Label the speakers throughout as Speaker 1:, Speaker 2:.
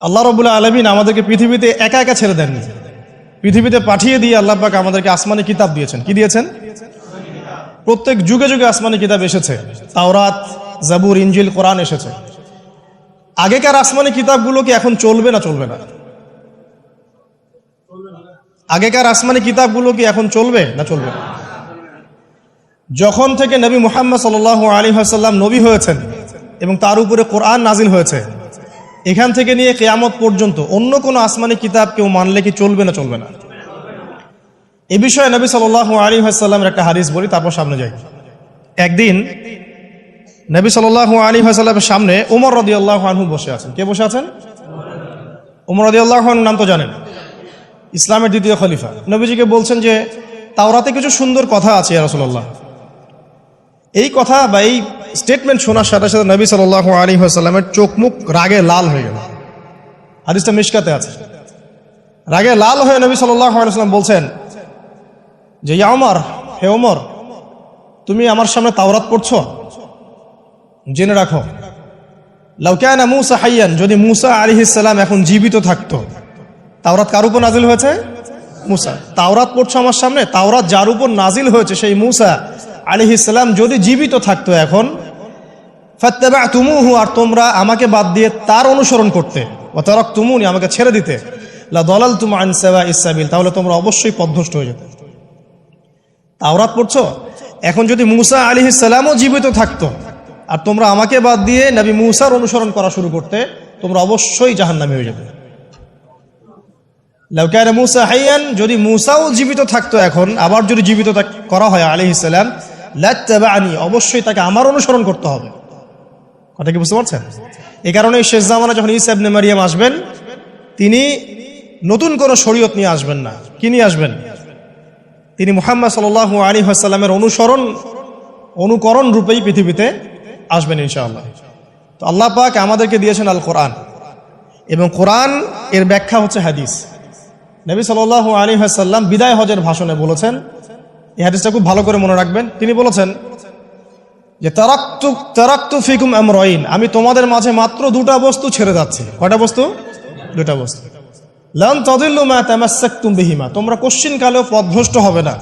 Speaker 1: আল্লাহ রাব্বুল আলামিন আমাদেরকে পৃথিবীতে একা একা ছেড়ে দেননি। পৃথিবীতে পাঠিয়ে দিয়ে আল্লাহ পাক আমাদেরকে আসমানি কিতাব দিয়েছেন। কি দিয়েছেন? প্রত্যেক যুগে যুগে আসমানি কিতাব এসেছে। তাওরাত, জাবুর, ইনজিল, কোরআন এসেছে। আগেকার আসমানি কিতাবগুলো কি এখন চলবে না চলবে না? আগেকার আসমানি কিতাবগুলো কি এখন চলবে না চলবে না? যখন থেকে নবী মুহাম্মদ সাল্লাল্লাহু আলাইহি ওয়াসাল্লাম নবী হয়েছেন এবং তার উপরে কোরআন নাজিল হয়েছে, এখান থেকে নিয়ে কিয়ামত পর্যন্ত অন্য কোনো আসমানি কিতাব কেউ মানলে কি চলবে না চলবে না? এ বিষয়ে নবী সাল্লাল্লাহু আলাইহি ওয়াসাল্লামের একটা হাদিস বলি, তারপর সামনে যাই। একদিন নবী সাল্লাল্লাহু আলাইহি ওয়াসাল্লামের সামনে ওমর রাদিয়াল্লাহু আনহু বসে আছেন। কে বসে আছেন? ওমর রাদিয়াল্লাহু আনহু নাম তো জানেন, ইসলামের দ্বিতীয় খলিফা। নবীজিকে বলছেন যে তাওরাতে কিছু সুন্দর কথা আছে ইয়া রাসূলুল্লাহ। এই কথা বা এই স্টেটমেন্ট শোনার সাথে সাথে নবী সাল্লাল্লাহু আলাইহি ওয়াসাল্লামের চোখ মুখ রাগে লাল হয়ে গেল। হাদিসটা মিশকাতে আছে। রাগে লাল হয়ে নবী সাল্লাল্লাহু আলাইহি ওয়াসাল্লাম বলছেন যে ইয়া ওমর, হে ওমর, তুমি আমার সামনে তাওরাত পড়ছো? জেনে রাখো, লাউ কানা মূসা হাইয়ান, যদি মূসা আলাইহিস সালাম এখন জীবিত থাকতো। তাওরাত কার উপর নাজিল হয়েছে? মূসা। তাওরাত পড়ছো আমার সামনে, তাওরাত যার উপর নাজিল হয়েছে সেই মূসা আলাইহিস সালাম যদি জীবিত থাকতো এখন, ফাত্তাবা'তুমুহু, আর তোমরা আমাকে বাদ দিয়ে তার অনুসরণ করতে, ওয়া তারাকতুমুনি, আমাকে ছেড়ে দিতে, লা দালালতুম আন সাওয়াইস সাবিল, তাহলে তোমরা অবশ্যই পথভ্রষ্ট হয়ে যেতে। তাওরাত পড়ছো, এখন যদি মূসা আলাইহিস সালামও জীবিত থাকতো আর তোমরা আমাকে বাদ দিয়ে নবী মূসার অনুসরণ করা শুরু করতে, তোমরা অবশ্যই জাহান্নামী হয়ে যেতে। লাউ কানা মূসা হাইয়ান, যদি মূসাও জীবিত থাকতো এখন, আবার যদি জীবিত করা হয় আলাইহিস সালাম, লাত্তাবা'নি, অবশ্যই তাকে আমার অনুসরণ করতে হবে। কথা কি বুঝতে পারছেন? এই কারণে শেষ জামানা যখন ঈসা ইবনে মারইয়াম আসবেন, তিনি নতুন কোনো শরীয়ত নিয়ে আসবেন না। কি নিয়ে আসবেন? তিনি মুহাম্মদ সাল্লাল্লাহু আলাইহি ওয়াসাল্লামের অনুকরণ রূপেই পৃথিবীতে আসবেন ইনশাআল্লাহ। তো আল্লাহ পাক আমাদেরকে দিয়েছেন আল কোরআন, এবং কোরআন এর ব্যাখ্যা হচ্ছে হাদিস। নবী সাল্লাল্লাহু আলাইহি ওয়াসাল্লাম বিদায় হজের ভাষণে বলেছেন, এই হাদিসটা খুব ভালো করে মনে রাখবেন। তিনি বলেছেন যে তারাকতু ফিকুম আমরাইন, আমি তোমাদের মাঝে মাত্র দুটা বস্তু ছেড়ে যাচ্ছি। কয়টা বস্তু? দুটা বস্তু। লান তাদিল্লু মা তামাসসাকতুম বিহিমা, তোমরা কোশ্চিন কালেও পথভ্রষ্ট হবে না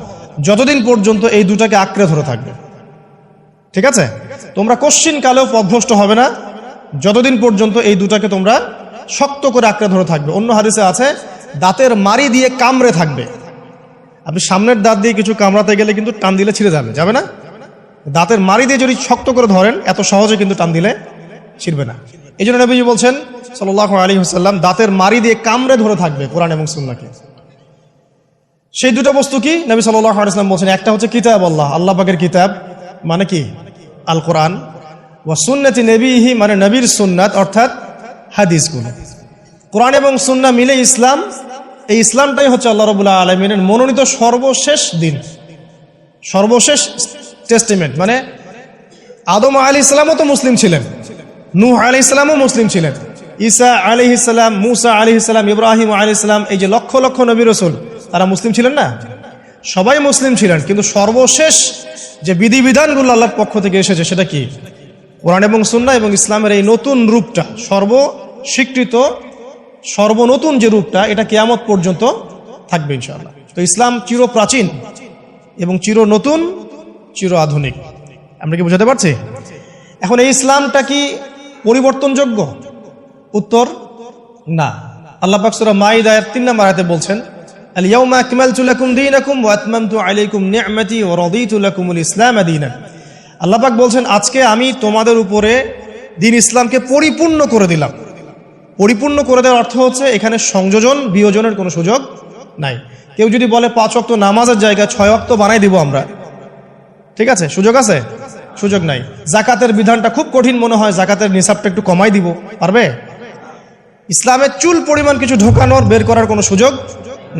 Speaker 1: যতদিন পর্যন্ত এই দুটাকে আঁকড়ে ধরে থাকবে। ঠিক আছে? তোমরা কোশ্চিন কালেও পথভ্রষ্ট হবে না যতদিন পর্যন্ত এই দুটাকে তোমরা শক্ত করে আঁকড়ে ধরে থাকবে। অন্য হাদিসে আছে দাঁতের মাড়ি দিয়ে কামড়ে থাকবে। আপনি সামনের দাঁত দিয়ে কিছু কামড়াতে গেলে কিন্তু টান দিলে ছিঁড়ে যাবে, যাবে না? দাঁতের মাড়ি দিয়ে যদি শক্ত করে ধরেন, এত সহজে কিন্তু টান দিলে ছিঁড়বে না। এই জন্য নবীজি বলছেন সাল্লাল্লাহু আলাইহি ওয়াসাল্লাম দাঁতের মাড়ি দিয়ে কামড়ে ধরে থাকবে কোরআন এবং সুন্নাহকে। সেই দুটো বস্তু কি? নবী সাল্লাল্লাহু আলাইহি ওয়াসাল্লাম বলছেন, একটা হচ্ছে কিতাব আল্লাহ, আল্লাহ পাকের কিতাব, মানে কি? আল কোরআন। ওয়া সুন্নতি নবীহি, মানে নবীর সুন্নাত, অর্থাৎ হাদিসগুলো। কোরআন এবং সুন্নাহ মিলে ইসলাম। এই ইসলামটাই হচ্ছে আল্লাহ রাব্বুল আলামিনের মনোনীত সর্বশেষ দিন, সর্বশেষ টেস্টিমেন্ট। মানে আদম আলাইহিস সালামও তো মুসলিম ছিলেন, নূহ আলাইহিস সালামও মুসলিম ছিলেন, ঈসা আলাইহিস সালাম, মূসা আলাইহিস সালাম, ইব্রাহিম আলাইহিস সালাম, এই যে লক্ষ লক্ষ নবী রাসূল, তারা মুসলিম ছিলেন না? সবাই মুসলিম ছিলেন, কিন্তু সর্বশেষ যে বিধিবিধানগুলো আল্লাহর পক্ষ থেকে এসেছে সেটা কি? কোরআন এবং সুন্নাহ এবং ইসলামের এই নতুন রূপটা, সর্বস্বীকৃত সর্বনতুন যে রূপটা, এটা কিয়ামত পর্যন্ত থাকবে ইনশাআল্লাহ। তো ইসলাম চির প্রাচীন এবং চির নতুন, চির আধুনিক। আমরা কি বুঝাতে পারছি? এখন এই ইসলামটা কি পরিবর্তনযোগ্য? উত্তর না। আল্লাহ পাক সূরা মাইদার 3 নম্বর আয়াতে বলছেন, আল ইয়াউমা আকমালতু লাকুম দীনাকুম ওয়া আতমামতু আলাইকুম নি'মাতি ওয়া রাদিতু লাকুমুল ইসলাম দীনান। আল্লাহ পাক বলছেন, আজকে আমি তোমাদের উপরে দ্বীন ইসলামকে পরিপূর্ণ করে দিলাম। পরিপূর্ণ করে দেওয়ার অর্থ হচ্ছে এখানে সংযোজন বিয়োজনের কোনো সুযোগ নাই। কেউ যদি বলে 5 ওয়াক্ত নামাজের জায়গায় 6 ওয়াক্ত বানাই দিব আমরা, ঠিক আছে? সুযোগ আছে? সুযোগ নাই। যাকাতের বিধানটা খুব কঠিন মনে হয়, যাকাতের নিসাবটা একটু কমাই দিব, পারবে? ইসলামের চুল পরিমাণ কিছু ঢোকানোর, বের করার কোনো সুযোগ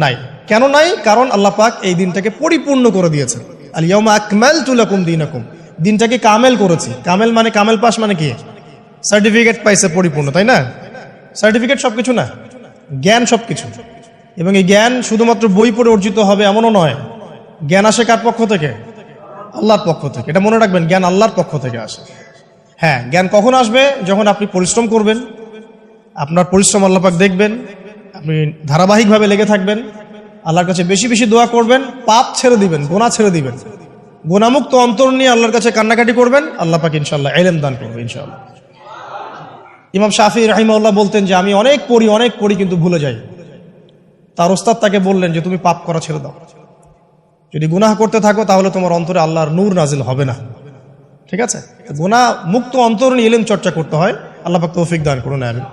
Speaker 1: নাই। কেন নাই? কারণ আল্লাহ পাক এই দিনটাকে পরিপূর্ণ করে দিয়েছেন। আল ইয়াউমা আকমালতু লাকুম দীনাকুম, দিনটাকে কামেল করেছি। কামেল মানে, কামেল পাস মানে কি? সার্টিফিকেট পাইছে পরিপূর্ণ, তাই না? সার্টিফিকেট সবকিছু না, জ্ঞান সবকিছু। এবং এই জ্ঞান শুধুমাত্র বই পড়ে অর্জিত হবে এমনও নয়। জ্ঞান আসে কার পক্ষ থেকে? আল্লাহর পক্ষ থেকে। এটা মনে রাখবেন, জ্ঞান আল্লাহর পক্ষ থেকে আসে। হ্যাঁ, জ্ঞান কখন আসবে? যখন আপনি পরিশ্রম করবেন, আপনার পরিশ্রম আল্লাহ পাক দেখবেন, আপনি ধারাবাহিকভাবে লেগে থাকবেন, আল্লাহর কাছে বেশি বেশি দোয়া করবেন, পাপ ছেড়ে দিবেন, গুনাহ ছেড়ে দিবেন, গুনাহমুক্ত অন্তর নিয়ে আল্লাহর কাছে কান্নাকাটি করবেন, আল্লাহ পাক ইনশাআল্লাহ ইলম দান করবে ইনশাআল্লাহ। ইমাম শাফি রাহিমাহুল্লাহ বলতেন যে আমি অনেক পড়ি কিন্তু ভুলে যাই। তার ওস্তাদ তাকে বললেন যে তুমি পাপ করা ছেড়ে দাও, যদি গুনাহ করতে থাকো তাহলে তোমার অন্তরে আল্লাহর নূর নাজিল হবে না। ঠিক আছে, গুনাহ মুক্ত অন্তর নিয়ে ইলম চর্চা করতে হয়। আল্লাহ পাক তৌফিক দান করুন, আমিন।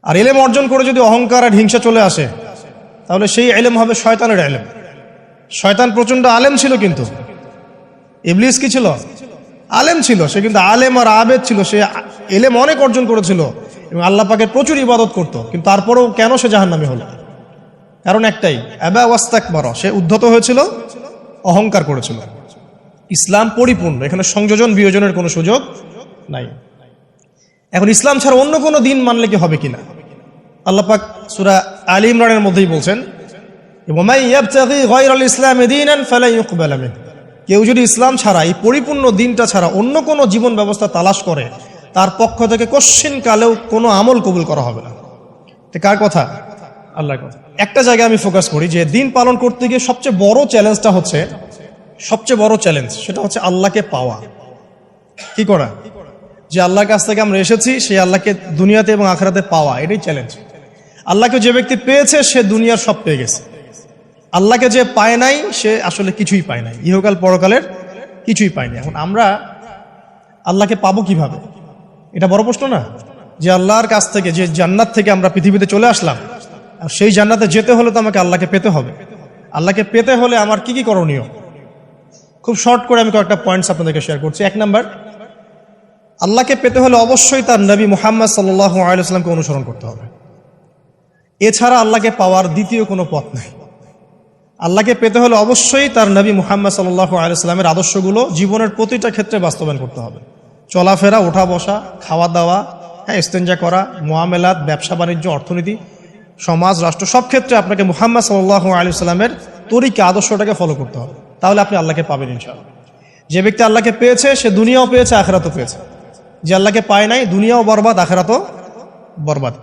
Speaker 1: আর ইলম অর্জন করে যদি অহংকার আর হিংসা চলে আসে তাহলে সেই ইলম হবে শয়তানের ইলম। শয়তান প্রচন্ড আলেম ছিল, কিন্তু ইবলিস কি ছিল? আলেম ছিল। সে কিন্তু আলেম আর আবেদ ছিল, সে ইলম অনেক অর্জন করেছিল এবং আল্লাহ পাকের প্রচুর ইবাদত করত, কিন্তু তারপরেও কেন সে জাহান্নামী হলো? কারণ একটাই, আবা ওয়াস্তাকবারা, সে উদ্ধত হয়েছিল, অহংকার করেছিল। ইসলাম পরিপূর্ণ, এখানে সংযোজন বিয়োজনের কোনো সুযোগ নাই। এখন ইসলাম ছাড়া অন্য কোনো দিন মানলে কি হবে কিনা? আল্লাহ পাক সূরা আলী ইমরানের মধ্যেই বলছেন, ওয়ামান ইয়াবতাগি গায়রাল ইসলামি দীনান ফালা ইউকবালা মিনহু, কেউ যদি ইসলাম ছাড়া, এই পরিপূর্ণ দিনটা ছাড়া অন্য কোনো জীবন ব্যবস্থা তালাশ করে, তার পক্ষ থেকে কশ্চিন কালেও কোনো আমল কবুল করা হবে না। তো কার কথা? আল্লাহর কথা। একটা জায়গায় আমি ফোকাস করি যে দিন পালন করতে গিয়ে সবচেয়ে বড় চ্যালেঞ্জটা হচ্ছে, সেটা হচ্ছে আল্লাহকে পাওয়া। কি করা? যে আল্লাহর কাছ থেকে আমরা এসেছি, সেই আল্লাহকে দুনিয়াতে এবং আখিরাতে পাওয়া, এটাই চ্যালেঞ্জ। আল্লাহকে যে ব্যক্তি পেয়েছে সে দুনিয়ার সব পেয়ে গেছে। আল্লাহকে যে পায় নাই সে আসলে কিছুই পায় নাই, ইহকাল পরকালের কিছুই পায়নি। এখন আমরা আল্লাহকে পাবো কিভাবে? এটা বড় প্রশ্ন না? যে আল্লাহর কাছ থেকে, যে জান্নাত থেকে আমরা পৃথিবীতে চলে আসলাম, আর সেই জান্নাতে যেতে হলে তো আমাকে আল্লাহকে পেতে হবে। আল্লাহকে পেতে হলে আমার কি কি করণীয়? খুব শর্ট করে আমি কয়েকটা পয়েন্টস আপনাদেরকে শেয়ার করছি। 1 নাম্বার, আল্লাহকে পেতে হলে অবশ্যই তার নবী মুহাম্মদ সাল্লাল্লাহু আলাইহি ওয়াসাল্লামকে অনুসরণ করতে হবে। এছাড়া আল্লাহকে পাওয়ার দ্বিতীয় কোনো পথ নাই। আল্লাহকে পেতে হলে অবশ্যই তার নবী মুহাম্মদ সাল্লাল্লাহু আলাইহি ওয়াসাল্লামের আদর্শগুলো জীবনের প্রতিটা ক্ষেত্রে বাস্তবায়ন করতে হবে। চলাফেরা, ওঠা বসা, খাওয়া দাওয়া, ইস্তেঞ্জা করা, মুআমালাত, ব্যবসা বাণিজ্য, অর্থনীতি, সমাজ, রাষ্ট্র, সব ক্ষেত্রে আপনাকে মুহাম্মদ সাল্লাল্লাহু আলাইহি ওয়াসাল্লামের তরিকা, আদর্শটাকে ফলো করতে হবে। তাহলে আপনি আল্লাহকে পাবেন ইনশাআল্লাহ। যে ব্যক্তি আল্লাহকে পেয়েছে সে দুনিয়াও পেয়েছে, আখিরাতও পেয়েছে। যে আল্লাহকে পায় নাই, দুনিয়াও বরবাদ, আখিরাতও বরবাদ।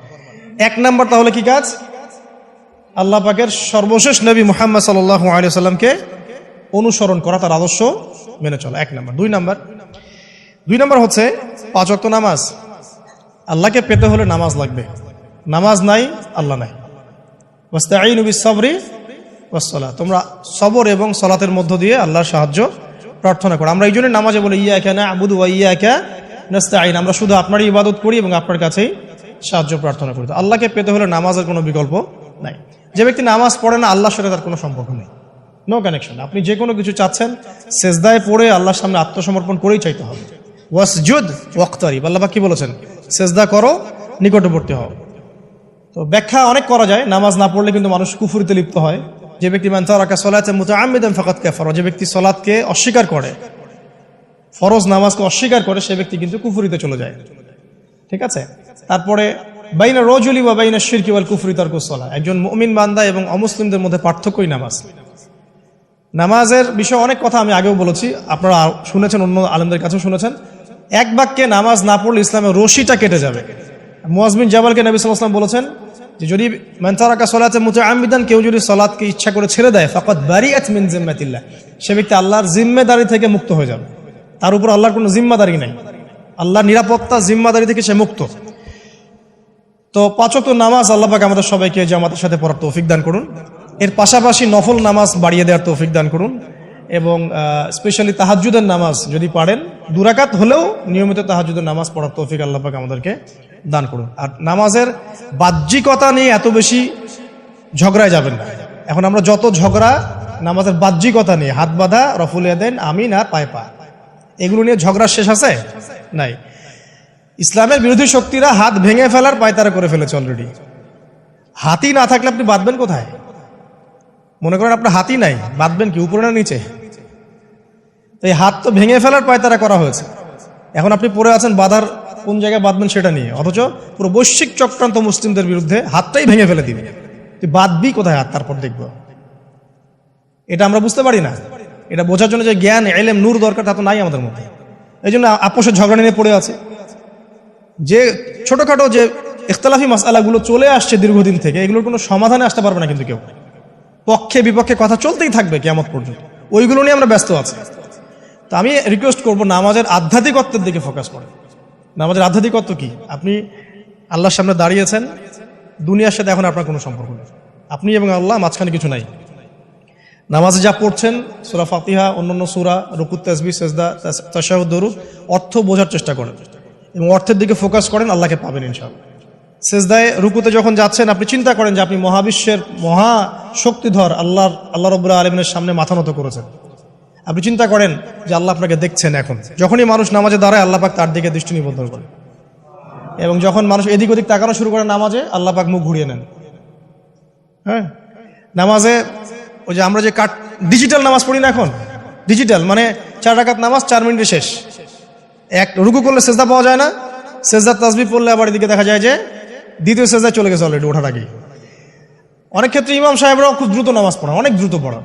Speaker 1: 1 নাম্বার তাহলে কি কাজ? আল্লাহ পাকের সর্বশেষ নবী মুহাম্মদ সাল্লাল্লাহু আলাইহি ওয়াসাল্লামকে অনুসরণ করা, তার আদর্শ মেনে চলা, 1 নাম্বার। 2 নাম্বার হচ্ছে 5 ওয়াক্ত নামাজ। আল্লাহকে পেতে হলে নামাজ লাগবে। নামাজ নাই, আল্লাহ নাই। ওয়াস্তাঈনু বিস-সাবরি ওয়াস-সালাহ, তোমরা সবর এবং সালাতের মধ্য দিয়ে আল্লাহর সাহায্য প্রার্থনা করো। আমরা এই জন্য নামাজে বলি ইয়াকা না'বুদু ওয়া ইয়াকা নাস্তাঈন, আমরা শুধু আপনারই ইবাদত করি এবং আপনার কাছেই সাহায্য প্রার্থনা করি। তো আল্লাহকে পেতে হলে নামাজের কোনো বিকল্প নাই। যে ব্যক্তি নামাজ পড়ে না, আল্লাহর সাথে তার কোনো সম্পর্ক নেই, নো কানেকশন। আপনি যে কোনো কিছু চাচ্ছেন, সেজদায় পড়ে আল্লাহর সামনে আত্মসমর্পণ করেই চাইতে হবে। ওয়াসজুদ ওয়াক্তারিব, আল্লাহ পাক কি বলেছেন? সেজদা করো, নিকটবর্তী হও। তো ব্যাখ্যা অনেক করা যায়। নামাজ না পড়লে কিন্তু মানুষ কুফরিতে লিপ্ত হয়। যে ব্যক্তি মান তারাকা সালাতান মুতাআম্মিদান ফাকাদ কাফারা, যে ব্যক্তি সালাতকে অস্বীকার করে, ফরজ নামাজকে অস্বীকার করে, সে ব্যক্তি কিন্তু কুফরিতে চলে যায়। ঠিক আছে। তারপরে বাইনা রাজুলি ওয়া বাইনা শিরকি ওয়াল কুফরি তারকুস সালাহ, একজন মুমিন বান্দা এবং অমুসলিমদের মধ্যে পার্থক্যই নামাজ। নামাজের বিষয়ে অনেক কথা আমি আগেও বলেছি, আপনারা শুনেছেন, অন্য আলেমদের কাছেও শুনেছেন। এক বাক্যে নামাজ না পড়লে ইসলামের রশিটা কেটে যাবে। মুআয বিন জাবালকে নবী সাল্লাল্লাহু আলাইহি ওয়াসাল্লাম বলেছেন যে যদি মান তারাকা সালাতান মুতাআম্মিদান, কেউ যদি সালাতকে ইচ্ছা করে ছেড়ে দেয়, ফাকাদ বারিআত মিন জিম্মাতিল্লাহ, সে ব্যক্তি আল্লাহর জিম্মেদারি থেকে মুক্ত হয়ে যাবে। তার উপর আল্লাহর কোনো জিম্মাদারি নাই, আল্লাহর নিরাপত্তা, জিম্মাদারি থেকে সে মুক্ত। তো 5 ওয়াক্ত নামাজ আল্লাহ পাক আমাদের সবাইকে জামাতের সাথে পড়ার তৌফিক দান করুন। এর পাশাপাশি নফল নামাজ বাড়িয়ে দেওয়ার তৌফিক দান করুন, এবং স্পেশালি তাহাজ্জুদের নামাজ যদি পারেন, 2 রাকাত হলেও নিয়মিত তাহাজ্জুদের নামাজ পড়ার তৌফিক আল্লাহ পাক আমাদেরকে দান করুন। আর নামাজের বাহ্যিকতা নিয়ে এত বেশি ঝগড়ায় যাবেন না। এখন আমরা যত ঝগড়া নামাজের বাহ্যিকতা নিয়ে, হাত বাঁধা, রফুল ইয়াদাইন, আমিন আর পায়ে পা, এগুলো নিয়ে ঝগড়া শেষ আছে? নাই। ইসলামের বিরোধী শক্তিরা হাত ভেঙে ফেলার পায়তারা করে ফেলেছে অলরেডি। হাতই না থাকলে আপনি বাঁধবেন কোথায়? মনে করেন আপনার হাতই নাই, বাঁধবেন কি উপরে না নিচে? এই হাত তো ভেঙে ফেলার পায়তারা করা হয়েছে। এখন আপনি পড়ে আছেন বাঁধার কোন জায়গায় বাঁধবেন সেটা নিয়ে, অথচ পুরো বৈশ্বিক চক্রান্ত মুসলিমদের বিরুদ্ধে হাতটাই ভেঙে ফেলে দিবে। তুই বাঁধবি কোথায় হাত? তারপর দেখবো। এটা আমরা বুঝতে পারি না। এটা বোঝার জন্য যে জ্ঞান, ইলম, নূর দরকার, তা তো নাই আমাদের মধ্যে। এই জন্য আপোষের ঝগড়া নিয়ে পড়ে আছে। যে ছোটখাটো যে ইখতিলাফি মাসআলাগুলো চলে আসছে দীর্ঘদিন থেকে, এগুলোর কোনো সমাধানে আসতে পারবে না কিন্তু কেউ। পক্ষে বিপক্ষে কথা চলতেই থাকবে কিয়ামত পর্যন্ত, ওইগুলো নিয়ে আমরা ব্যস্ত আছি। তো আমি রিকোয়েস্ট করব নামাজের আধ্যাত্মিকত্বের দিকে ফোকাস করেন। নামাজের আধ্যাত্মিকত্ব কি? আপনি আল্লাহর সামনে দাঁড়িয়েছেন, দুনিয়ার সাথে এখন আপনার কোনো সম্পর্ক নেই, আপনি এবং আল্লাহ, মাঝখানে কিছু নাই। নামাজে যা পড়ছেন, সূরা ফাতিহা, অন্যান্য সূরা, রুকুত, তাসবিহ, সিজদা, তাশাহুদ, দরুদ, অর্থ বোঝার চেষ্টা করেন এবং অর্থের দিকে ফোকাস করেন, আল্লাহকে পাবেন ইনশাআল্লাহ। সিজদায় রুকুতে যখন যাচ্ছেন, আপনি চিন্তা করেন যে আপনি মহাবিশ্বের মহা শক্তিধর আল্লাহ রাব্বুল আলামিনের সামনে মাথা নত করেছেন। আপনি চিন্তা করেন যে আল্লাহ আপনাকে দেখছেন। এখন যখনই মানুষ নামাজে দাঁড়ায়, আল্লাহ পাক তার দিকে দৃষ্টি নিবদ্ধ করে, এবং যখন মানুষ এদিক ওদিক তাকানো শুরু করে নামাজে, আল্লাহ পাক মুখ ঘুরিয়ে নেন। হ্যাঁ, নামাজে ওই যে আমরা যে ডিজিটাল নামাজ পড়ি না, এখন ডিজিটাল মানে 4 রাকাত নামাজ 4 মিনিটে শেষ। এক রুকু করলে সেজদা পাওয়া যায় না, সেজদার তাসবিহ পড়লে আবার এদিকে দেখা যায় যে দ্বিতীয় সেজদায় চলে গেছে অলরেডি ওঠার আগেই। অনেক ক্ষেত্রে ইমাম সাহেবরাও খুব দ্রুত নামাজ পড়ান, অনেক দ্রুত পড়ান।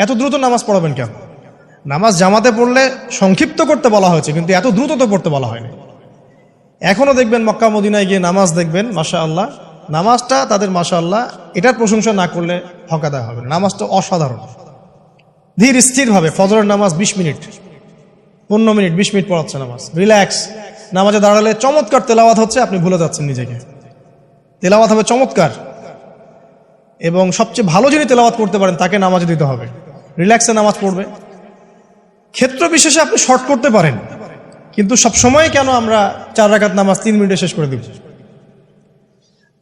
Speaker 1: এত দ্রুত নামাজ পড়াবেন কেন? নামাজ জামাতে পড়লে সংক্ষিপ্ত করতে বলা হয়েছে, কিন্তু এত দ্রুত তো পড়তে বলা হয়নি। এখনো দেখবেন মক্কা মদিনায় গিয়ে নামাজ দেখবেন, মাশাআল্লাহ, নামাজটা তাদের মাশাআল্লাহ, এটার প্রশংসা না করলে হকাদায় হবে। নামাজটা অসাধারণ, ধীর স্থিরভাবে। ফজরের নামাজ 20 মিনিট, 15 মিনিট, 20 মিনিট পড়াচ্ছে নামাজ, রিল্যাক্স। নামাজে দাঁড়ালে চমৎকার তেলাওয়াত হচ্ছে, আপনি ভুলে যাচ্ছেন নিজেকে। তেলাওয়াত হবে চমৎকার, এবং সবচেয়ে ভালো যিনি তেলাওয়াত করতে পারেন তাকে নামাজে দিতে হবে। রিল্যাক্সে নামাজ পড়বে। ক্ষেত্র বিশেষে আপনি শর্ট করতে পারেন, কিন্তু সব সময় কেন আমরা 4 রাকাত নামাজ 3 মিনিটে শেষ করে দিব?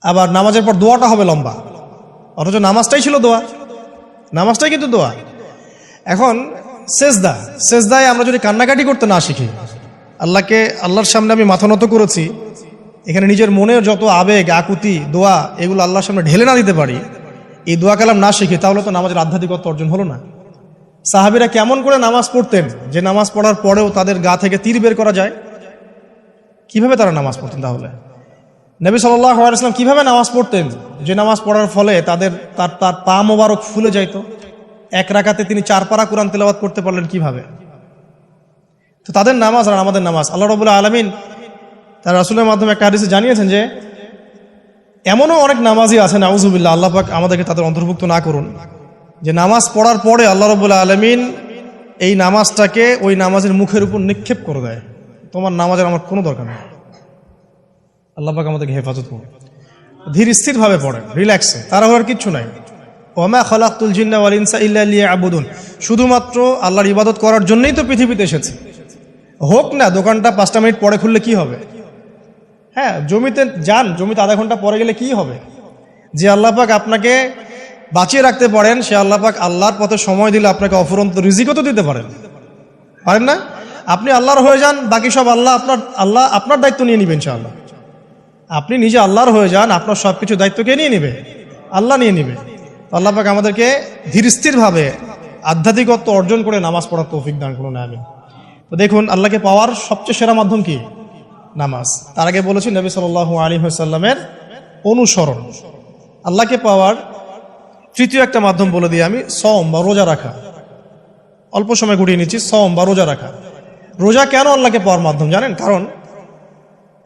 Speaker 1: আবার নামাজের পর দোয়াটা হবে লম্বা, অথচ নামাজটাই ছিল দোয়া, নামাজটাই কিন্তু দোয়া। এখন সেজদায় আমরা যদি কান্নাকাটি করতে না শিখি, আল্লাহর সামনে আমি মাথা নত করেছি, এখানে নিজের মনের যত আবেগ, আকুতি, দোয়া, এগুলো আল্লাহর সামনে ঢেলে না দিতে পারি, এই দোয়া কালাম না শিখি, তাহলে তো নামাজের আধ্যাত্মিকত্ব অর্জন হলো না। সাহাবীরা কেমন করে নামাজ পড়তেন, যে নামাজ পড়ার পরেও তাদের গা থেকে তীর বের করা যায়? কিভাবে তারা নামাজ পড়তেন? তাহলে নবী সাল্লাল্লাহু আলাইহি ওয়াসাল্লাম কিভাবে নামাজ পড়তেন, যে নামাজ পড়ার ফলে তার পা মোবারক ফুলে যাইত? 1 রাকাতে তিনি 4 পারা কোরআন তেলাওয়াত করতে পারলেন কিভাবে? তো তাদের নামাজ আর আমাদের নামাজ, আল্লাহ রাব্বুল আলামিন তার রাসূলের মাধ্যমে একটা হাদিসে জানিয়েছেন যে এমনও অনেক নামাজি আছে, নাউযুবিল্লাহ, আল্লাহ পাক আমাদেরকে তাদের অন্তর্ভুক্ত না করুন, যে নামাজ পড়ার পরে আল্লাহ রাব্বুল আলামিন এই নামাজটাকে ওই নামাজের মুখের উপর নিক্ষেপ করে দেয়, তোমার নামাজের আমার কোনো দরকার নেই। আল্লাহ পাক আমাদেরকে হেফাজত করুন। ধীর স্থিরভাবে পড়েন, রিল্যাক্সে, তাড়াহুড়ার কিচ্ছু নাই। ওমা খালাকতুল জিন্না ওয়াল ইনসা ইল্লা লিয়াবুদুন, শুধুমাত্র আল্লাহর ইবাদত করার জন্যই তো পৃথিবীতে এসেছে। হোক না দোকানটা 5টা মিনিট পরে খুললে কি হবে? হ্যাঁ, জমিতে যান, জমিতে আধা ঘন্টা পরে গেলে কি হবে? যে আল্লাহ পাক আপনাকে বাঁচিয়ে রাখতে পারেন, সে আল্লাহ পাক আল্লাহর পথে সময় দিলে আপনাকে অফুরন্ত রিজিকও তো দিতে পারেন না? আপনি আল্লাহর হয়ে যান, বাকি সব আল্লাহ আপনার দায়িত্ব নিয়ে নেবেন ইনশাআল্লাহ। আপনি নিজে আল্লাহর হয়ে যান, আপনার সবকিছু দায়িত্ব কে নিয়ে নেবে? আল্লাহ নিয়ে নেবে। আল্লাহ পাক আমাদেরকে ধীর স্থিরভাবে আধ্যাত্মিকত্ব অর্জন করে নামাজ পড়ার তৌফিক দান করুন, আমিন। তো দেখুন, আল্লাহকে পাওয়ার সবচেয়ে সেরা মাধ্যম কি? নামাজ। তার আগে বলেছি নবী সাল্লাল্লাহু আলাইহি ওয়াসাল্লামের অনুসরণ। আল্লাহকে পাওয়ার তৃতীয় একটা মাধ্যম বলে দিই আমি, সওম বা রোজা রাখা। অল্প সময় ঘুরিয়ে নিচ্ছি, সওম বা রোজা রাখা। রোজা কেন আল্লাহকে পাওয়ার মাধ্যম জানেন? কারণ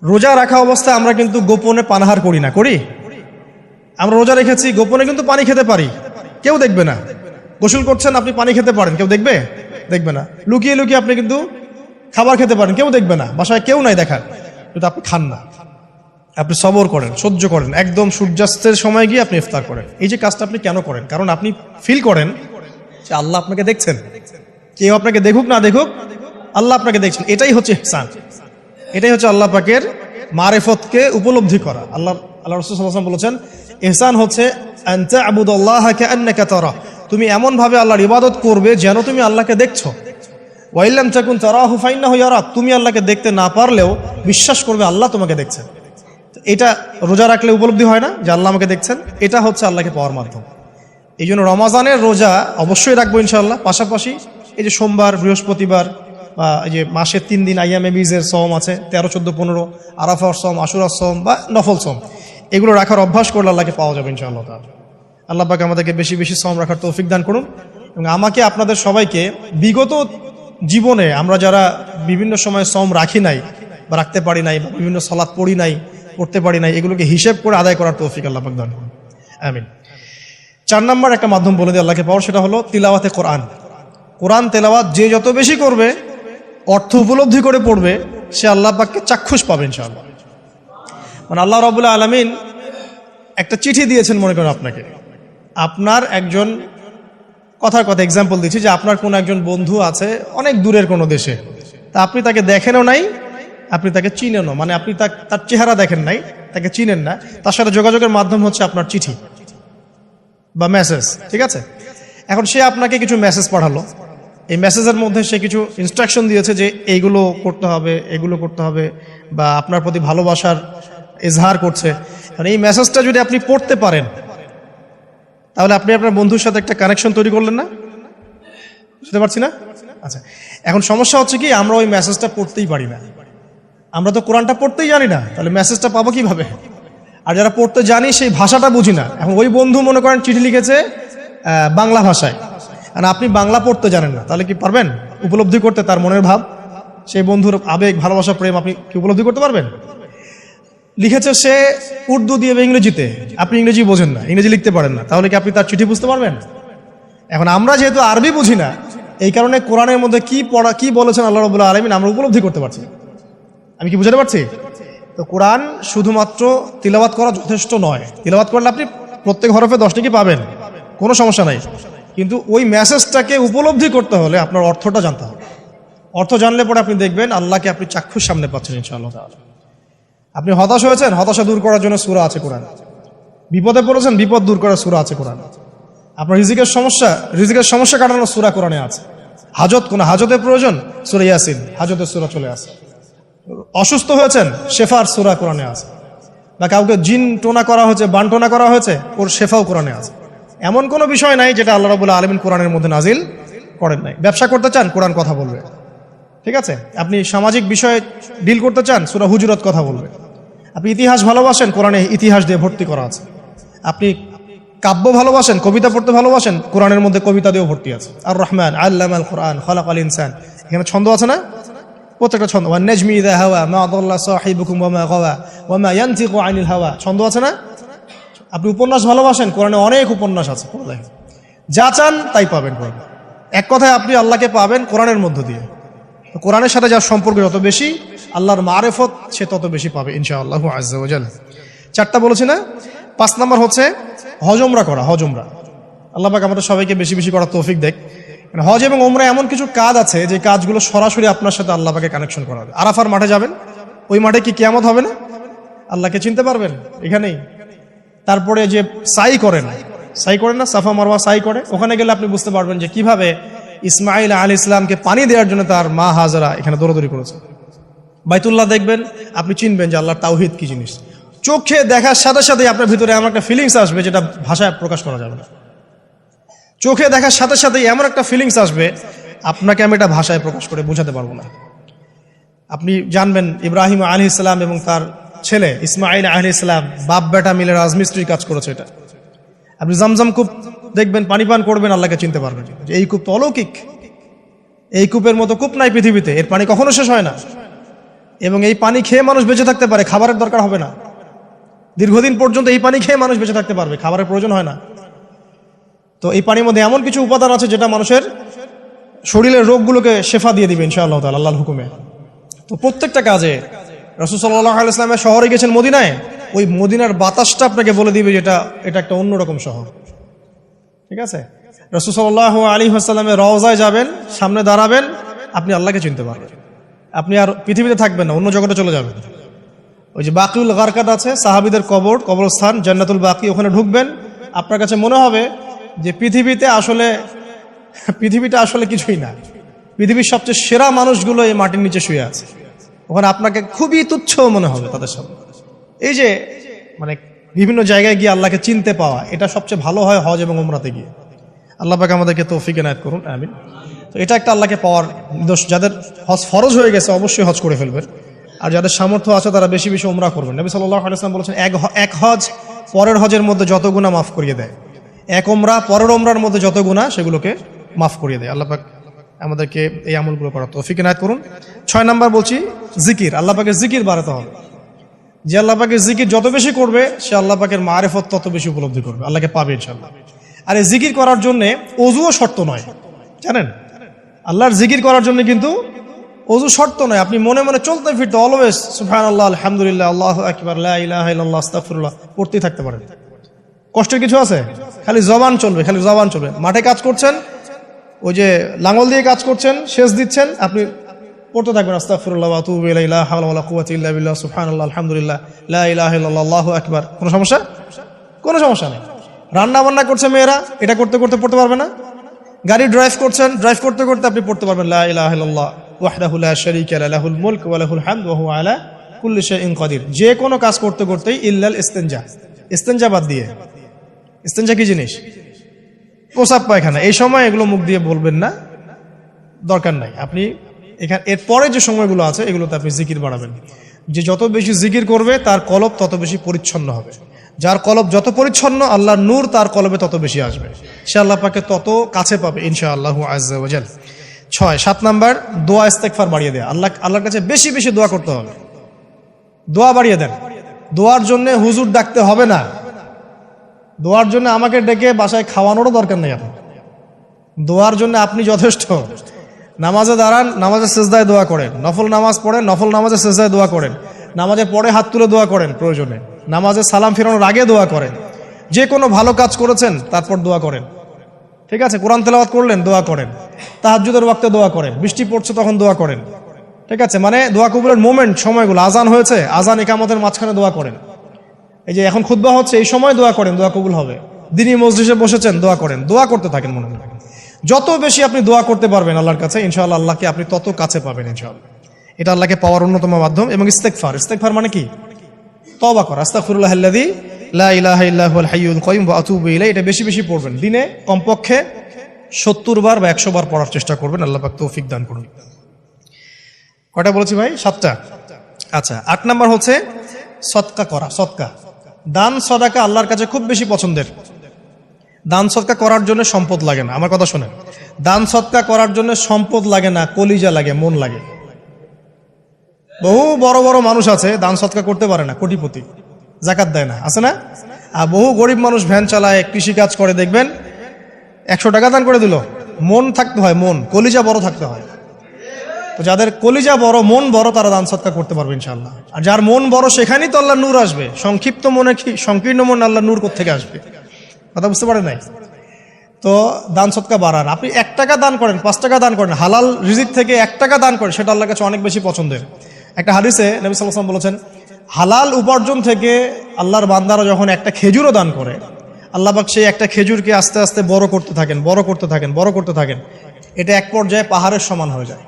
Speaker 1: রোজা রাখা অবস্থায় আমরা কিন্তু গোপনে পানাহার করি না, করি? আমরা রোজা রেখেছি, গোপনে কিন্তু পানি খেতে পারি, কেউ দেখবে না। গোসল করছেন, আপনি পানি খেতে পারেন, কেউ দেখবে না। লুকিয়ে লুকিয়ে আপনি কিন্তু খাবার খেতে পারেন, কেউ দেখবে না, বাসায় কেউ নাই দেখার, কিন্তু আপনি খান না। আপনি সবর করেন, সহ্য করেন, একদম সূর্যাস্তের সময় গিয়ে আপনি ইফতার করেন। এই যে কাজটা আপনি কেন করেন? কারণ আপনি ফিল করেন যে আল্লাহ আপনাকে দেখছেন। কেউ আপনাকে দেখুক না দেখুক, আল্লাহ আপনাকে দেখছেন। এটাই হচ্ছে ইহসান, এটাই হচ্ছে আল্লাহ পাকের মারিফতকে উপলব্ধি করা। আল্লাহ রাসূল সাল্লাল্লাহু আলাইহি ওয়াসাল্লাম বলেছেন, ইহসান হচ্ছে আন তা'বুদাল্লাহা কাআন্নাকা তারা, তুমি এমন ভাবে আল্লাহর ইবাদত করবে যেন তুমি আল্লাহকে দেখছো। ওয়া ইল্লাম তাকুন তারাহু ফাইন্নাহু ইয়ারাক, তুমি আল্লাহকে দেখতে না পারলেও বিশ্বাস করবে আল্লাহ তোমাকে দেখছেন। এটা রোজা রাখলে উপলব্ধি হয় না যে আল্লাহ আমাকে দেখছেন? এটা হচ্ছে আল্লাহকে পাওয়ার মাধ্যম। এই জন্য রমাজানের রোজা অবশ্যই রাখবো ইনশাআল্লাহ। পাশাপাশি এই যে সোমবার, বৃহস্পতিবার, বা এই যে মাসের 3 দিন আইয়ামে বীজের সওম আছে, 13, 14, 15, আরাফার সওম, আশুরার সওম বা নফল সওম, এগুলো রাখার অভ্যাস করলে আল্লাহকে পাওয়া যাবে ইনশাআল্লাহ তাআলা। আল্লাহ পাক আমাদেরকে বেশি বেশি সওম রাখার তৌফিক দান করুন, এবং আমাকে আপনাদের সবাইকে বিগত জীবনে আমরা যারা বিভিন্ন সময় সওম রাখি নাই, বা রাখতে পারি নাই, বা বিভিন্ন সালাত পড়ি নাই, পড়তে পারি নাই, এগুলোকে হিসেব করে আদায় করার তৌফিক আল্লাহ পাক দান করুন, আমিন। 4 নম্বর একটা মাধ্যম বলে দিয়ে আল্লাহকে পাওয়ার, সেটা হলো তিলাওয়াতে কোরআন। কোরআন তেলাওয়াত যে যত বেশি করবে, অর্থ উপলব্ধি করে পড়বে, সে আল্লাহ পাককে চাক্ষুষ পাবে ইনশাআল্লাহ। মানে আল্লাহ রাব্বুল আলামিন একটা চিঠি দিয়েছেন, মনে করেন আপনাকে, আপনার একজন, কথার কথা এক্সাম্পল দিচ্ছি, যে আপনার কোনো একজন বন্ধু আছে অনেক দূরের কোনো দেশে, তা আপনি তাকে দেখেনও নাই, আপনি তাকে চিনেনও, মানে আপনি তার চেহারা দেখেন নাই, তাকে চিনেন না, তার সাথে যোগাযোগের মাধ্যম হচ্ছে আপনার চিঠি বা মেসেজ, ঠিক আছে? এখন সে আপনাকে কিছু মেসেজ পাঠালো, এই মেসেজের মধ্যে সে কিছু ইনস্ট্রাকশন দিয়েছে যে এইগুলো করতে হবে, এগুলো করতে হবে, বা আপনার প্রতি ভালোবাসার ইজহার করছে। কারণ এই মেসেজটা যদি আপনি পড়তে পারেন, তাহলে আপনি আপনার বন্ধুর সাথে একটা কানেকশন তৈরি করলেন না? বুঝতে পারছি না? আচ্ছা, এখন সমস্যা হচ্ছে কি, আমরা ওই মেসেজটা পড়তেই পারি না। আমরা তো কোরআনটা পড়তেই জানি না, তাহলে মেসেজটা পাবো কিভাবে? আর যারা পড়তে জানি সেই ভাষাটা বুঝি না। এখন ওই বন্ধু মনে করেন চিঠি লিখেছে বাংলা ভাষায়, আর আপনি বাংলা পড়তে জানেন না, তাহলে কি পারবেন উপলব্ধি করতে তার মনের ভাব, সেই বন্ধুর আবেগ, ভালোবাসা, প্রেম আপনি কি উপলব্ধি করতে পারবেন? লিখেছে সে উর্দু দিয়ে বা ইংরেজিতে, আপনি ইংরেজি বোঝেন না, ইংরেজি লিখতে পারেন না, তাহলে কি আপনি তার চিঠি বুঝতে পারবেন? এখন আমরা যেহেতু আরবি বুঝি না, এই কারণে কোরআনের মধ্যে কি বলেছেন আল্লাহ রাব্বুল আলামিন আমরা উপলব্ধি করতে পারছি। আমি কি বুঝাতে পারছি? তো কোরআন শুধুমাত্র তিলাওয়াত করা যথেষ্ট নয়। তিলাওয়াত করলে আপনি প্রত্যেক হরফে 10 টাকা পাবেন, কোনো সমস্যা নাই, কিন্তু ওই মেসেজটাকে উপলব্ধি করতে হলে আপনার অর্থটা জানতে হবে। অর্থ জানলে পরে আপনি দেখবেন আল্লাহকে আপনি চাক্ষুষ সামনে পাচ্ছেন ইনশাআল্লাহ। আপনি হতাশ হয়েছেন, হতাশা দূর করার জন্য সূরা আছে কোরআন। বিপদে পড়েছেন, বিপদ দূর করার সূরা আছে কোরআন। আপনার রিজিকের সমস্যা কাটানোর সূরা কোরআনে আছে। কোন হাজতের প্রয়োজন, সূরা ইয়াসিন, হাজতের সূরা চলে আসে। অসুস্থ হয়েছেন, শেফার সূরা কোরআনে আছে। বা কাউকে জিন টোনা করা হয়েছে, বান টোনা করা হয়েছে, ওর শেফাও কোরআনে আছে। এমন কোনো বিষয় নাই যেটা আল্লাহ রাব্বুল আলামিন কোরআনের মধ্যে নাজিল করেন নাই। ব্যবসা করতে চান, কোরআন কথা বলবে, ঠিক আছে? আপনি সামাজিক বিষয়ে ডিল করতে চান, সূরা হুজুরাত কথা বলবে। আপনি ইতিহাস ভালোবাসেন, কোরআনে ইতিহাস দিয়ে ভর্তি করা আছে। আপনি কাব্য ভালোবাসেন, কবিতা পড়তে ভালোবাসেন, কোরআনের মধ্যে কবিতা দিয়েও ভর্তি আছে। আর রহমান আল্লামাল কোরআন খালাকাল ইনসান, এখানে ছন্দ আছে না? প্রত্যেকটা ছন্দ, ওয়ান নাজমি ইযা হাওয়া মা দাল্লা সাহিবুকুম ওয়া মা গাওয়া ওয়া মা ইয়ানতিকু আনিল হাওয়া, ছন্দ আছে না? আপনি উপন্যাস ভালোবাসেন, কোরআনে অনেক উপন্যাস আছে। যা চান তাই পাবেন কোরআনে। এক কথায় আপনি আল্লাহকে পাবেন কোরআনের মধ্য দিয়ে। কোরআনের সাথে যার সম্পর্ক যত বেশি, আল্লাহর মারেফত সে তত বেশি পাবে ইনশাআল্লাহ আজ্জা ওয়া জাল্লা। 4টা বলেছি না? 5 নম্বর হচ্ছে হজ উমরা করা। হজ উমরা আল্লাহ পাক আমাদের সবাইকে বেশি বেশি করার তৌফিক দেখ। হজ এবং উমরা এমন কিছু কাজ আছে যে কাজগুলো সরাসরি আপনার সাথে আল্লাহ পাকে কানেকশন করা হবে। আরাফার মাঠে যাবেন, ওই মাঠে কি কিয়ামত হবে না? আল্লাহকে চিনতে পারবেন এখানেই। তারপরে যে সাই করেন না, সাফা মারওয়া সাই করে, ওখানে গেলে আপনি বুঝতে পারবেন যে কিভাবে ইসমাইল আলাইহিস সালামকে পানি দেওয়ার জন্য তার মা হাজরা এখানে দৌড়াদৌড়ি করেছে। বাইতুল্লাহ দেখবেন, আপনি চিনবেন যে আল্লাহর তাওহীদ কি জিনিস। চোখে দেখার সাথে সাথে আপনার ভিতরে এমন একটা ফিলিংস আসবে যেটা ভাষায় প্রকাশ করা যাবে না। চোখে দেখার সাথে সাথে এমন একটা ফিলিংস আসবে, আপনাকে আমি এটা ভাষায় প্রকাশ করে বোঝাতে পারবো না। আপনি জানবেন ইব্রাহিম আলাইহিস সালাম এবং তার ছেলে ইসমাইল আলাইহিস সালাম বাপ বেটা মিলে রাজমিস্ত্রির কাজ করেছে। এটা আপনি জামজাম কূপ দেখবেন, পানি পান করবেন, আল্লাহকে চিনতে পারবেন যে এই কূপ তো অলৌকিক, এই কূপের মতো কূপ নাই পৃথিবীতে, এর পানি কখনো শেষ হয় না, এবং এই পানি খেয়ে মানুষ বেঁচে থাকতে পারে, খাবারের দরকার হবে না। দীর্ঘদিন পর্যন্ত এই পানি খেয়ে মানুষ বেঁচে থাকতে পারবে, খাবারের প্রয়োজন হয় না। তো এই পানির মধ্যে এমন কিছু উপাদান আছে যেটা মানুষের শরীরের রোগগুলোকে শেফা দিয়ে দিবে ইনশাআল্লাহ তাআলা আল্লাহর হুকুমে। তো প্রত্যেকটা কাজে রাসূল সাল্লাল্লাহু আলাইহি ওয়াসাল্লাম শহরে গেছেন মদিনায়, ওই মদিনার বাতাসটা আপনাকে বলে দিবে যেটা এটা একটা অন্যরকম শহর, ঠিক আছে? রাসূল সাল্লাল্লাহু আলাইহি ওয়াসাল্লামের রওজায় যাবেন, সামনে দাঁড়াবেন, আপনি আল্লাহকে চিনতে পারবেন। আপনি আর পৃথিবীতে থাকবেন না, অন্য জগতে চলে যাবেন। ওই যে বাকিউল গারকাত আছে, সাহাবীদের কবরস্থান জান্নাতুল বাকি, ওখানে ঢুকবেন, আপনার কাছে মনে হবে যে পৃথিবীটা আসলে কিছুই না। পৃথিবীর সবচেয়ে সেরা মানুষগুলো এই মাটির নিচে শুয়ে আছে, ওখানে আপনাকে খুবই তুচ্ছ মনে হবে তাদের সামনে। এই যে মানে বিভিন্ন জায়গায় গিয়ে আল্লাহকে চিনতে পাওয়া, এটা সবচেয়ে ভালো হয় হজ এবং উমরাতে গিয়ে। আল্লাহ পাক আমাদেরকে তৌফিক এনায়েত করুন, আমিন। তো এটা একটা আল্লাহকে পাওয়ার নিদর্শ। যাদের হজ ফরজ হয়ে গেছে অবশ্যই হজ করে ফেলবেন, আর যাদের সামর্থ্য আছে তারা বেশি বেশি উমরা করবেন। নবী সাল্লাল্লাহু আলাইহি ওয়াসাল্লাম বলেছেন, এক হজ পরের হজের মধ্যে যত গুনাহ মাফ করিয়ে দেয়, এক উমরা পরের উমরার মধ্যে যত গুনাহ সেগুলোকে মাফ করিয়ে দেয়। আল্লাহ পাক আমাদেরকে এই আমলগুলো করা তৌফিক ইনায়াত করুন। 6 নাম্বার বলছি জিকির, আল্লাহ পাকের জিকির বাড়াতে হবে। যে আল্লাহ পাকের জিকির যত বেশি করবে সে আল্লাহ পাকের মারিফত তত বেশি উপলব্ধি করবে, আল্লাহকে পাবে ইনশাআল্লাহ। আর এই জিকির করার জন্য ওযুও শর্ত নয়, জানেন? আল্লাহর জিকির করার জন্য কিন্তু ওযু শর্ত নয়, আপনি মনে মনে চলতে ফিরতে অলওয়েজ সুবহানাল্লাহ, আলহামদুলিল্লাহ, আল্লাহু আকবার, লা ইলাহা ইল্লাল্লাহ, আস্তাগফিরুল্লাহ পড়তেই থাকতে পারেন। কষ্টের কিছু আছে? খালি জবান চলবে, খালি জবান চলবে। মাঠে কাজ করছেন, ওই যে লাঙল দিয়ে কাজ করছেন, সেচ দিচ্ছেন, আপনি পড়তে থাকবেন আস্তাগফিরুল্লাহ ওয়া আতুবু ইলাইহি, লা হাওলা ওয়ালা কুওয়াতা ইল্লা বিল্লাহ, সুবহানাল্লাহ, আলহামদুলিল্লাহ, লা ইলাহা ইল্লাল্লাহ, আল্লাহু আকবার। কোনো সমস্যা? কোনো সমস্যা নেই। রান্না বান্না করছে মেয়েরা, এটা করতে করতে পড়তে পারবে না? গাড়ি ড্রাইভ করছেন, ড্রাইভ করতে করতে আপনি পড়তে পারবেন লা ইলাহা ইল্লাল্লাহ ওয়াহদাহু লা শারীকা লাহু লাহুল মুলক ওয়া লাহুল হামদু ওয়া হুয়া আলা কুল্লি শাইইন কাদির। যে কোনো কাজ করতে করতেই ইল্লাল ইস্তিনজা, ইস্তিনজা বাদ দিয়ে। ইস্তিনজা কি জিনিস? প্রসাব পায়খানা। এই সময় এগুলো মুখ দিয়ে বলবেন না, দরকার নাই। আপনি এখানে এরপরে যে সময়গুলো আছে এগুলোতে আপনি জিকির বাড়াবেন। যে যত বেশি জিকির করবে তার কলব তত বেশি পরিচ্ছন্ন হবে। যার কলব যত পরিচ্ছন্ন আল্লাহর নূর তার কলবে তত বেশি আসবে, সে আল্লাহ পাকে তত কাছে পাবে ইনশাআল্লাহু আযজা ওয়া জাল। 7 নাম্বার দোয়া ইস্তেগফার বাড়িয়ে দেয়। আল্লাহর কাছে বেশি বেশি দোয়া করতে হবে। দোয়া বাড়িয়ে দেন। দোয়ার জন্য হুজুর ডাকতে হবে না, দোয়ার জন্য আমাকে ডেকে বাসায় খাওয়ানোরও দরকার নেই। আপনার দোয়ার জন্য আপনি যথেষ্ট। নামাজে দাঁড়ান, নামাজের সেজদায় দোয়া করেন। নফল নামাজ পড়েন, নফল নামাজের সেজদায় দোয়া করেন। নামাজে পড়ে হাত তুলে দোয়া করেন প্রয়োজনে। নামাজে সালাম ফিরানোর আগে দোয়া করেন। যে কোনো ভালো কাজ করেছেন তারপর দোয়া করেন, ঠিক আছে? কোরআন তেলাওয়াত করলেন, দোয়া করেন। তাহাজ্জুদের ওয়াক্তে দোয়া করেন। বৃষ্টি পড়ছে তখন দোয়া করেন, ঠিক আছে? মানে দোয়া কবুলের মোমেন্ট, সময়গুলো, আজান হয়েছে, আজান ইকামতের মাঝখানে দোয়া করেন। এই যে এখন খুতবা হচ্ছে, এই সময় দোয়া করেন, দোয়া কবুল হবে। দিনই মসজিদে বসেছেন, দোয়া করেন। দোয়া করতে থাকেন মনে মনে। যত বেশি আপনি দোয়া করতে পারবেন আল্লাহর কাছে, ইনশাআল্লাহ আল্লাহকে আপনি তত কাছে পাবেন ইনশাআল্লাহ। এটা আল্লাহকে পাওয়ার অন্যতম মাধ্যম। এবং ইস্তেগফার, ইস্তেগফার মানে কি? তওবা করা। আস্তাগফিরুল্লাহাল্লাযী লা ইলাহা ইল্লা হুয়াল হাইয়ুল কাইয়ুম ওয়া আতুবু ইলাইহি। এটা বেশি বেশি পড়বেন। দিনে কমপক্ষে 70 বার বা 100 বার পড়ার চেষ্টা করবেন। আল্লাহ পাক তৌফিক দান করুন। কয়টা বলেছি ভাই? 7টা। আচ্ছা, 8 নাম্বার হচ্ছে সদকা করা। সদকা, দান সদাকা আল্লাহর কাছে খুব বেশি পছন্দের। দান সদকা করার জন্য সম্পদ লাগে না, আমার কথা শোনেন। দান সদকা করার জন্য সম্পদ লাগে না, কলিজা লাগে, মন লাগে। বহু বড় বড় মানুষ আছে দান সদকা করতে পারে না, কোটিপতি, যাকাত দেয় না, আছে না? আর বহু গরিব মানুষ ভ্যান চালায়, কৃষিকাজ করে, দেখবেন 100 টাকা দান করে দিল। মন থাকতে হয়, মন, কলিজা বড় থাকতে হয়। তো যাদের কলিজা বড়, মন বড়, তারা দান সদকা করতে পারবে ইনশাআল্লাহ। আর যার মন বড় সেখানেই তো আল্লাহর নূর আসবে। সংক্ষিপ্ত মনে সংকীর্ণ মন, আল্লাহর নূর কোত্থেকে আসবে? কথা বুঝতে পারেন নাই? তো দান সদকা বাড়ান। আপনি 1 টাকা দান করেন, 5 টাকা দান করেন, হালাল রিজিক থেকে 1 টাকা দান করেন, সেটা আল্লাহর কাছে অনেক বেশি পছন্দের। একটা হাদিসে নবী সাল্লাল্লাহু আলাইহি ওয়াসাল্লাম বলেছেন, হালাল উপার্জন থেকে আল্লাহর বান্দারা যখন একটা খেজুরও দান করে, আল্লাহ পাক সেই একটা খেজুরকে আস্তে আস্তে বড় করতে থাকেন, বড় করতে থাকেন, বড় করতে থাকেন। এটা এক পর্যায়ে পাহাড়ের সমান হয়ে যায়।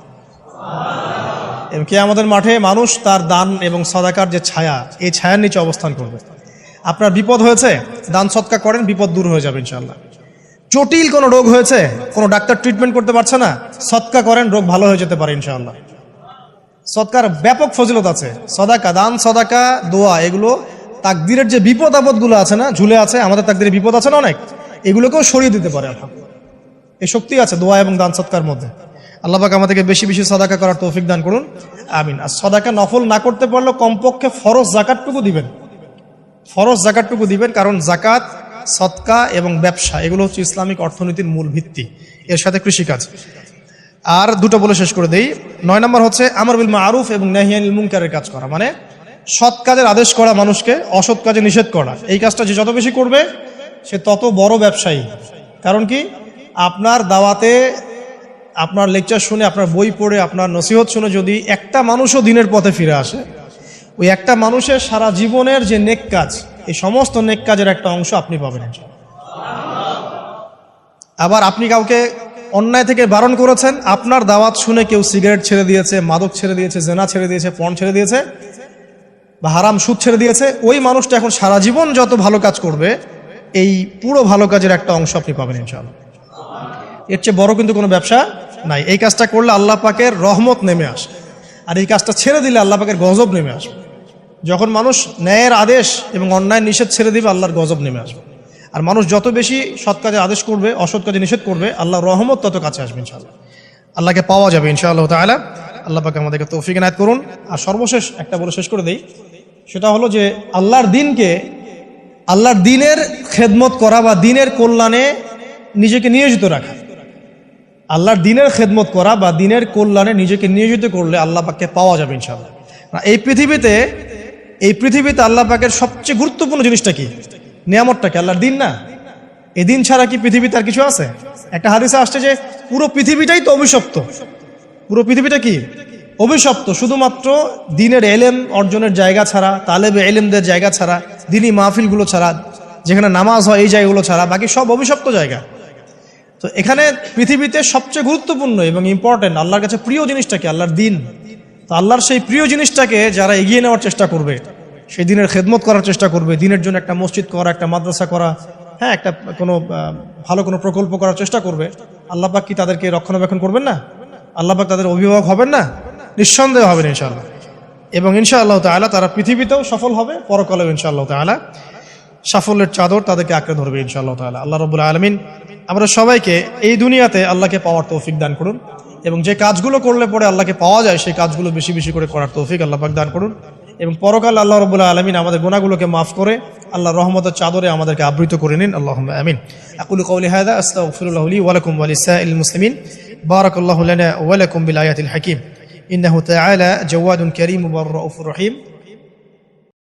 Speaker 1: এবং কিয়ামতের মাঠে মানুষ তার দান এবং সাদাকার যে ছায়া, এই ছায়ার নিচে অবস্থান করবে। আপনার বিপদ হয়েছে, দান সদকা করেন, বিপদ দূর হয়ে যাবে ইনশাআল্লাহ। জটিল কোনো রোগ হয়েছে, কোনো ডাক্তার ট্রিটমেন্ট করতে পারছে না, সদকা করেন, রোগ ভালো হয়ে যেতে পারে ইনশাআল্লাহ। সদকার ব্যাপক ফজিলত আছে। সদাকা, দান সদাকা, দোয়া, এগুলো তাকদিরের যে বিপদ আপদগুলো আছে না, ঝুলে আছে, আমাদের তাকদিরে বিপদ আছে না অনেক, এগুলোকেও সরিয়ে দিতে পারে আলহামদুলিল্লাহ। এই শক্তি আছে দোয়া এবং দান সদকার মধ্যে। আল্লাহ পাক আমাদেরকে বেশি বেশি সদাকা করার তৌফিক দান করুন, আমিন। আর সদাকা নফল না করতে পারলেও কমপক্ষে ফরজ জাকাতটুকু দিবেন। ফরজ জাকাতটুকু দিবেন, কারণ জাকাত, সদকা এবং ব্যবসা এগুলো হচ্ছে ইসলামিক অর্থনীতির মূল ভিত্তি, এর সাথে কৃষিকাজ। আর দুটো বলে শেষ করে দেই। 9 নম্বর হচ্ছে আমর বিল মারুফ এবং নাহি আনিল মুনকারের কাজ করা, মানে সৎ কাজের আদেশ করা, মানুষকে অসৎ কাজে নিষেধ করা। এই কাজটা যে যত বেশি করবে সে তত বড় ব্যবসায়ী। কারণ কি, আপনার দাওয়াতে, আপনার লেকচার শুনে, আপনার বই পড়ে, আপনার নসিহত শুনে যদি একটা মানুষও দিনের পথে ফিরে আসে, ওই একটা মানুষের সারা জীবনের যে নেক কাজ, এই সমস্ত নেক কাজের একটা অংশ আপনি পাবেন। আবার আপনি কাউকে অন্যায় থেকে বারণ করেছেন, আপনার দাওয়াত শুনে কেউ সিগারেট ছেড়ে দিয়েছে, মাদক ছেড়ে দিয়েছে, জেনা ছেড়ে দিয়েছে, পর্ন ছেড়ে দিয়েছে, বা হারাম সুদ ছেড়ে দিয়েছে, ওই মানুষটা এখন সারা জীবন যত ভালো কাজ করবে, এই পুরো ভালো কাজের একটা অংশ আপনি পাবেন ইনশাআল্লাহ। এর চেয়ে বড় কিন্তু কোনো ব্যবসা নাই। এই কাজটা করলে আল্লাহ পাকের রহমত নেমে আসে, আর এই কাজটা ছেড়ে দিলে আল্লাহ পাকের গজব নেমে আসবে। যখন মানুষ ন্যায়ের আদেশ এবং অন্যায় নিষেধ ছেড়ে দিবে, আল্লাহর গজব নেমে আসবে। আর মানুষ যত বেশি সৎ কাজে আদেশ করবে, অসৎ কাজে নিষেধ করবে, আল্লাহর রহমত তত কাছে আসবে ইনশাআল্লাহ। আল্লাহকে পাওয়া যাবে ইনশাআল্লাহ তাআলা। আল্লাহ পাক আমাদেরকে তৌফিক এনায়েত করুন। আর সর্বশেষ একটা বলে শেষ করে দেই, সেটা হলো যে আল্লাহর দিনের খেদমত করা বা দিনের কল্যাণে নিজেকে নিয়োজিত রাখা, আল্লাহর দিনের খেদমত করা বা দিনের কল্যাণে নিজেকে নিয়োজিত করলে আল্লাহ পাককে পাওয়া যাবে ইনশাআল্লাহ। এই পৃথিবীতে আল্লাহ পাকের সবচেয়ে গুরুত্বপূর্ণ জিনিসটা কি? নিয়ামতটা কি? আল্লাহর দিন না? এই দিন ছাড়া কি পৃথিবীতে আর কিছু আছে? একটা হাদিসে আসছে যে পুরো পৃথিবীটাই তো অভিশপ্ত। পুরো পৃথিবীটা কি? অভিশপ্ত। শুধুমাত্র দিনের এলেম অর্জনের জায়গা ছাড়া, তালেবে এলেমদের জায়গা ছাড়া, দিনী মাহফিলগুলো ছাড়া, যেখানে নামাজ হয় এই জায়গাগুলো ছাড়া বাকি সব অভিশপ্ত জায়গা। তো এখানে পৃথিবীতে সবচেয়ে গুরুত্বপূর্ণ এবং ইম্পর্টেন্ট আল্লাহর কাছে প্রিয় জিনিসটা কি? আল্লাহর দিন। তো আল্লাহর সেই প্রিয় জিনিসটাকে যারা এগিয়ে নেওয়ার চেষ্টা করবে, সেই দিনের খেদমত করার চেষ্টা করবে, দিনের জন্য একটা মসজিদ করা, একটা মাদ্রাসা করা, হ্যাঁ, একটা ভালো কোনো প্রকল্প করার চেষ্টা করবে, আল্লাহ পাক কি তাদেরকে রক্ষণাবেক্ষণ করবেন না? আল্লাহ পাক তাদের অভিভাবক হবেন না? নিঃসন্দেহ হবেন ইনশাআল্লাহ। এবং ইনশাআল্লাহ তাআলা তারা পৃথিবীতেও সফল হবে, পরকালেও ইনশাআল্লাহ তাআলা সাফল্যের চাদর তাদেরকে আঁকড়ে ধরবে ইনশাআল্লাহ তাআলা। আল্লাহ রাব্বুল আলামিন আমরা সবাইকে এই দুনিয়াতে আল্লাহকে পাওয়ার তৌফিক দান করুন, এবং যে কাজগুলো করলে পরে আল্লাহকে পাওয়া যায় সেই কাজগুলো বেশি বেশি করে করার তৌফিক আল্লাহ পাক দান করুন। এবং পরকাল আল্লাহ রাব্বুল আলামিন আমাদের গুনাহগুলোকে মাফ করে আল্লাহর রহমতের চাদরে আমাদেরকে আবৃত করে নিন। আল্লাহুম্মা আমিন। আকুলু কওলি হাযা আস্তাগফিরুল্লাহ লি ওয়া লাকুম ওয়া লিসাইরিল মুসলিমিন। বারাকাল্লাহু লানা ওয়া লাকুম বিল আয়াতিল হাকীম। ইন্নাহু তাআলা জাওয়াদুন কারীম ওয়া রাউফুর রহিম।